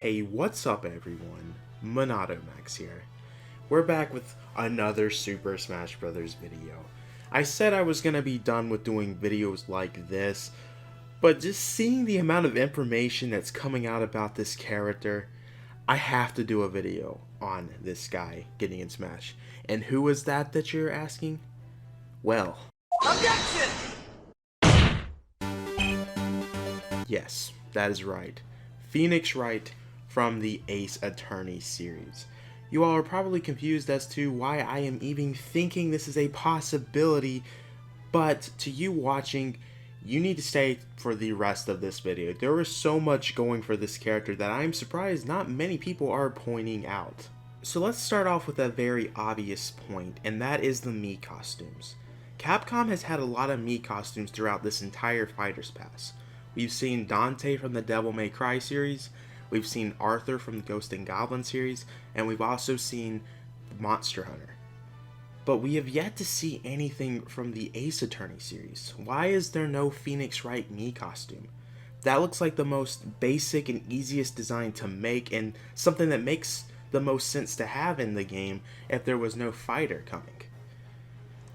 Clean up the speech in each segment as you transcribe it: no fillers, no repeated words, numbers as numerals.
Hey, what's up everyone? MonadoMax here. We're back with another Super Smash Bros. Video. I said I was gonna be done with doing videos like this, but just seeing the amount of information that's coming out about this character, I have to do a video on this guy getting in Smash. And who is that you're asking? Well, Objection! yes, that is right. Phoenix Wright from the Ace Attorney series. You all are probably confused as to why I am even thinking this is a possibility, but to you watching, you need to stay for the rest of this video. There is so much going for this character that I'm surprised not many people are pointing out. So let's start off with a very obvious point, and that is the Mii costumes. Capcom has had a lot of Mii costumes throughout this entire Fighter's Pass. We've seen Dante from the Devil May Cry series, we've seen Arthur from the Ghost and Goblin series, and we've also seen Monster Hunter. But we have yet to see anything from the Ace Attorney series. Why is there no Phoenix Wright Mii costume? That looks like the most basic and easiest design to make, and something that makes the most sense to have in the game if there was no fighter coming.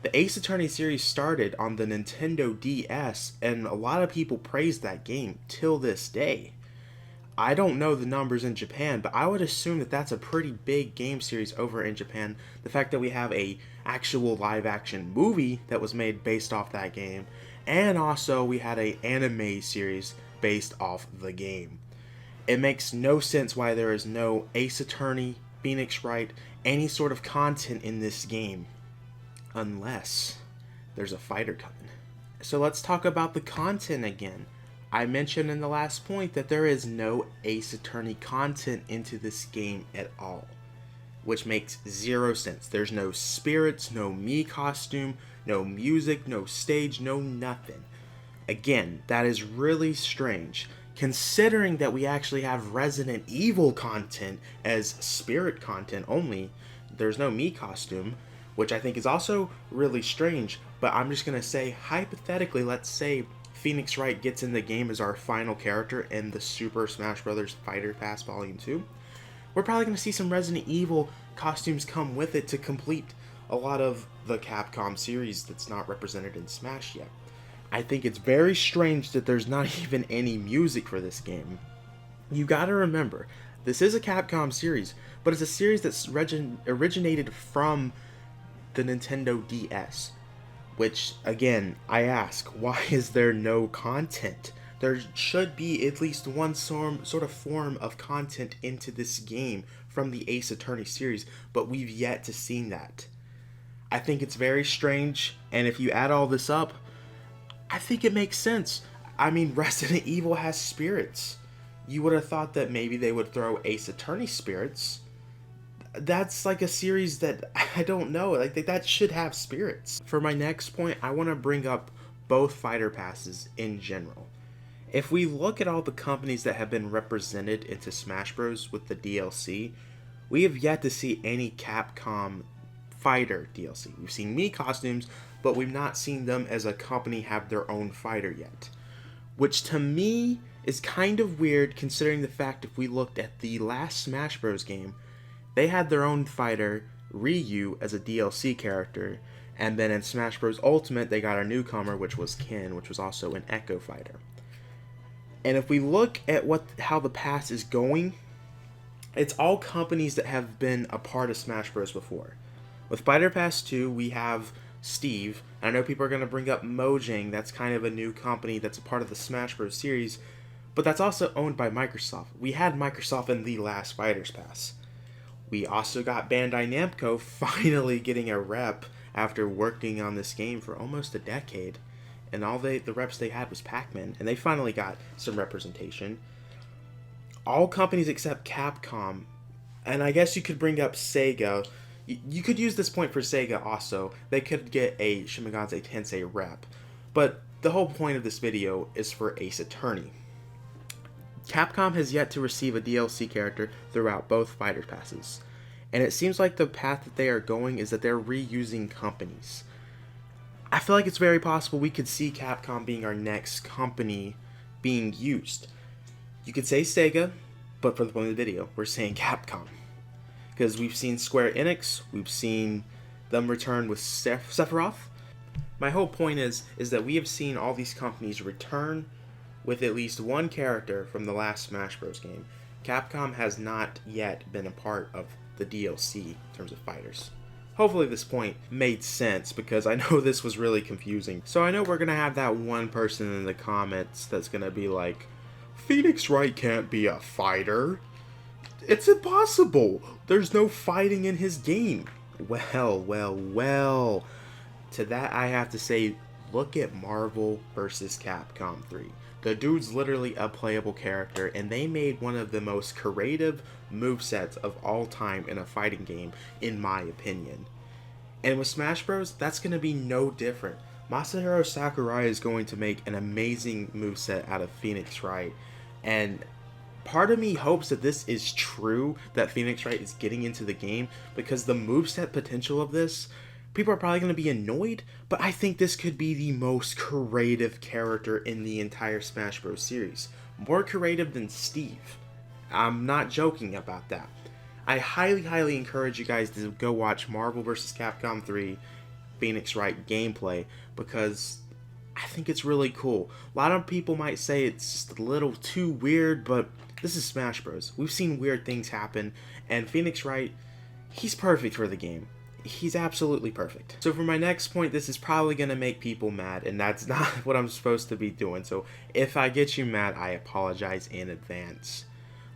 The Ace Attorney series started on the Nintendo DS, and a lot of people praised that game till this day. I don't know the numbers in Japan, but I would assume that that's a pretty big game series over in Japan. The fact that we have a actual live action movie that was made based off that game, and also we had a anime series based off the game. It makes no sense why there is no Ace Attorney, Phoenix Wright, any sort of content in this game, unless there's a fighter coming. So let's talk about the content again. I mentioned in the last point that there is no Ace Attorney content into this game at all, which makes zero sense. There's no spirits, no Mii costume, no music, no stage, no nothing. Again, that is really strange, considering that we actually have Resident Evil content as spirit content only. There's no Mii costume, which I think is also really strange, but I'm just going to say, hypothetically, let's say Phoenix Wright gets in the game as our final character in the Super Smash Bros. Fighter Pass Volume 2. We're probably going to see some Resident Evil costumes come with it to complete a lot of the Capcom series that's not represented in Smash yet. I think it's very strange that there's not even any music for this game. You gotta remember, this is a Capcom series, but it's a series that's originated from the Nintendo DS. Which, again, I ask, why is there no content? There should be at least one sort of form of content into this game from the Ace Attorney series, but we've yet to see that. I think it's very strange, and if you add all this up, I think it makes sense. I mean, Resident Evil has spirits. You would have thought that maybe they would throw Ace Attorney spirits. That's like a series that I don't know, like that should have spirits. For my next point, I want to bring up both fighter passes in general. If we look at all the companies that have been represented into Smash Bros. With the DLC, we have yet to see any Capcom fighter DLC. We've seen Mii costumes, but we've not seen them as a company have their own fighter yet. Which to me is kind of weird, considering the fact if we looked at the last Smash Bros. Game, they had their own fighter, Ryu, as a DLC character, and then in Smash Bros. Ultimate, they got a newcomer, which was Ken, which was also an Echo fighter. And if we look at how the pass is going, it's all companies that have been a part of Smash Bros. Before. With Fighter Pass 2, we have Steve. I know people are going to bring up Mojang, that's kind of a new company that's a part of the Smash Bros. Series, but that's also owned by Microsoft. We had Microsoft in the last Fighters Pass. We also got Bandai Namco finally getting a rep after working on this game for almost a decade. And all the reps they had was Pac-Man, and they finally got some representation. All companies except Capcom, and I guess you could bring up Sega. You could use this point for Sega also. They could get a Shin Megami Tensei rep. But the whole point of this video is for Ace Attorney. Capcom has yet to receive a DLC character throughout both fighter passes, and it seems like the path that they are going is that they're reusing companies. I feel like it's very possible we could see Capcom being our next company being used. You could say Sega, But for the point of the video, we're saying Capcom. Because we've seen Square Enix, we've seen them return with Sephiroth. My whole point is that we have seen all these companies return with at least one character from the last Smash Bros. Game. Capcom has not yet been a part of the DLC in terms of fighters. Hopefully this point made sense, because I know this was really confusing. So I know we're going to have that one person in the comments that's going to be like, Phoenix Wright can't be a fighter. It's impossible. There's no fighting in his game. Well. To that I have to say, look at Marvel vs. Capcom 3. The dude's literally a playable character, and they made one of the most creative movesets of all time in a fighting game, in my opinion. And with Smash Bros, that's going to be no different. Masahiro Sakurai is going to make an amazing moveset out of Phoenix Wright, and part of me hopes that this is true, that Phoenix Wright is getting into the game, because the moveset potential of this, people are probably going to be annoyed, but I think this could be the most creative character in the entire Smash Bros. Series. More creative than Steve. I'm not joking about that. I highly encourage you guys to go watch Marvel vs. Capcom 3 Phoenix Wright gameplay, because I think it's really cool. A lot of people might say it's just a little too weird, but this is Smash Bros. We've seen weird things happen, and Phoenix Wright, he's perfect for the game. He's absolutely perfect. So for my next point, this is probably going to make people mad, and that's not what I'm supposed to be doing. So if I get you mad, I apologize in advance.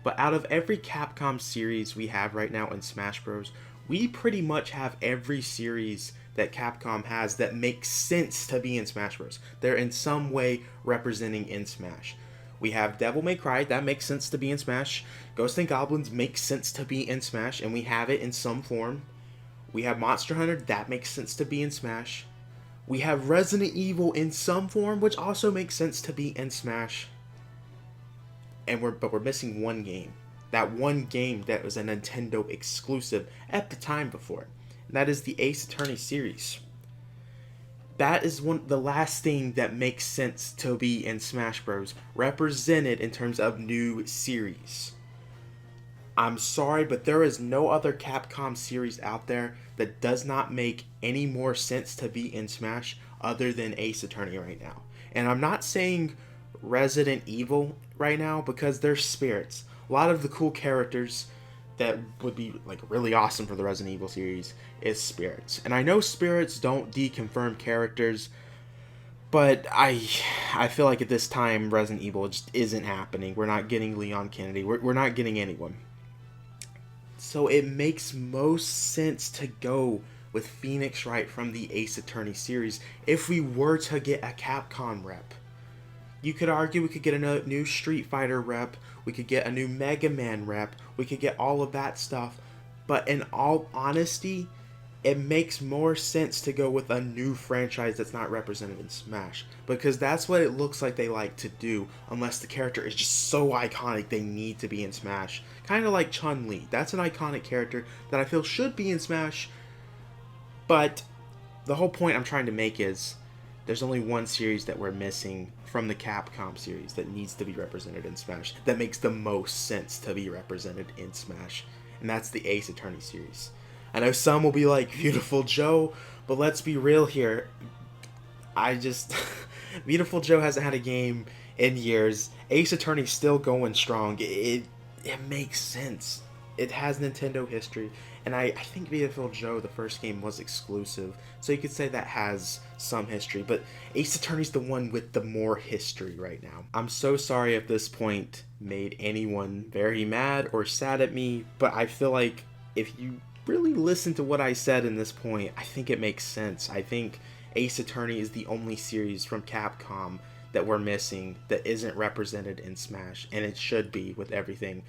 But out of every Capcom series we have right now in Smash Bros., we pretty much have every series that Capcom has that makes sense to be in Smash Bros. They're in some way representing in Smash. We have Devil May Cry, that makes sense to be in Smash. Ghosts and Goblins makes sense to be in Smash, and we have it in some form. We have Monster Hunter, that makes sense to be in Smash. We have Resident Evil in some form, which also makes sense to be in Smash. But we're missing one game. That one game that was a Nintendo exclusive at the time before. And that is the Ace Attorney series. That is the last thing that makes sense to be in Smash Bros. Represented in terms of new series. I'm sorry, but there is no other Capcom series out there that does not make any more sense to be in Smash other than Ace Attorney right now. And I'm not saying Resident Evil right now, because they're spirits. A lot of the cool characters that would be like really awesome for the Resident Evil series is spirits. And I know spirits don't deconfirm characters, but I feel like at this time Resident Evil just isn't happening. We're not getting Leon Kennedy. We're not getting anyone. So it makes most sense to go with Phoenix Wright from the Ace Attorney series if we were to get a Capcom rep. You could argue we could get a new Street Fighter rep, we could get a new Mega Man rep, we could get all of that stuff, but in all honesty, it makes more sense to go with a new franchise that's not represented in Smash, because that's what it looks like they like to do, unless the character is just so iconic they need to be in Smash. Kind of like Chun-Li. That's an iconic character that I feel should be in Smash, but the whole point I'm trying to make is there's only one series that we're missing from the Capcom series that needs to be represented in Smash, that makes the most sense to be represented in Smash, and that's the Ace Attorney series. I know some will be like, Beautiful Joe, but let's be real here. Beautiful Joe hasn't had a game in years. Ace Attorney's still going strong. It makes sense. It has Nintendo history, and I think Beautiful Joe, the first game, was exclusive, so you could say that has some history, but Ace Attorney's the one with the more history right now. I'm so sorry if this point made anyone very mad or sad at me, but I feel like if you really listen to what I said in this point, I think it makes sense. I think Ace Attorney is the only series from Capcom that we're missing that isn't represented in Smash, and it should be with everything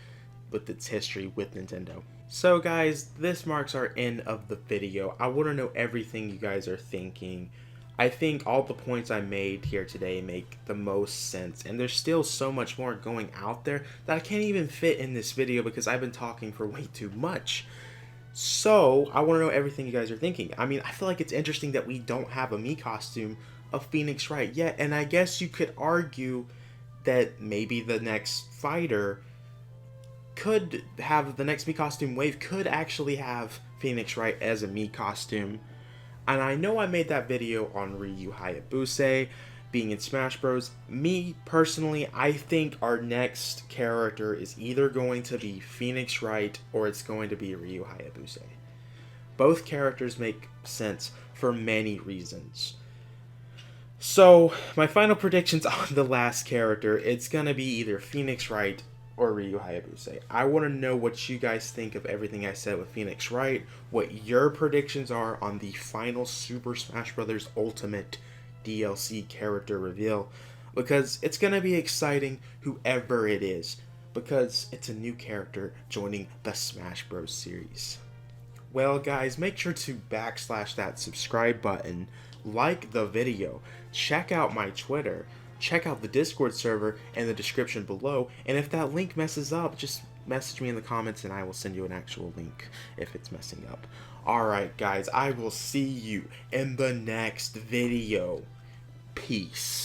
with its history with Nintendo. So guys, this marks our end of the video. I want to know everything you guys are thinking. I think all the points I made here today make the most sense, and there's still so much more going out there that I can't even fit in this video because I've been talking for way too much. So, I want to know everything you guys are thinking. I mean, I feel like it's interesting that we don't have a Mii costume of Phoenix Wright yet, and I guess you could argue that maybe the next fighter could have the next Mii costume wave could actually have Phoenix Wright as a Mii costume. And I know I made that video on Ryu Hayabusa being in Smash Bros. Me, personally, I think our next character is either going to be Phoenix Wright or it's going to be Ryu Hayabusa. Both characters make sense for many reasons. So, my final predictions on the last character, it's going to be either Phoenix Wright or Ryu Hayabusa. I want to know what you guys think of everything I said with Phoenix Wright, what your predictions are on the final Super Smash Bros. Ultimate DLC character reveal, because it's going to be exciting whoever it is, because it's a new character joining the Smash Bros. Series. Well guys, make sure to backslash that subscribe button, like the video, check out my Twitter, check out the Discord server in the description below, and if that link messes up, just message me in the comments and I will send you an actual link if it's messing up. Alright guys, I will see you in the next video. Peace.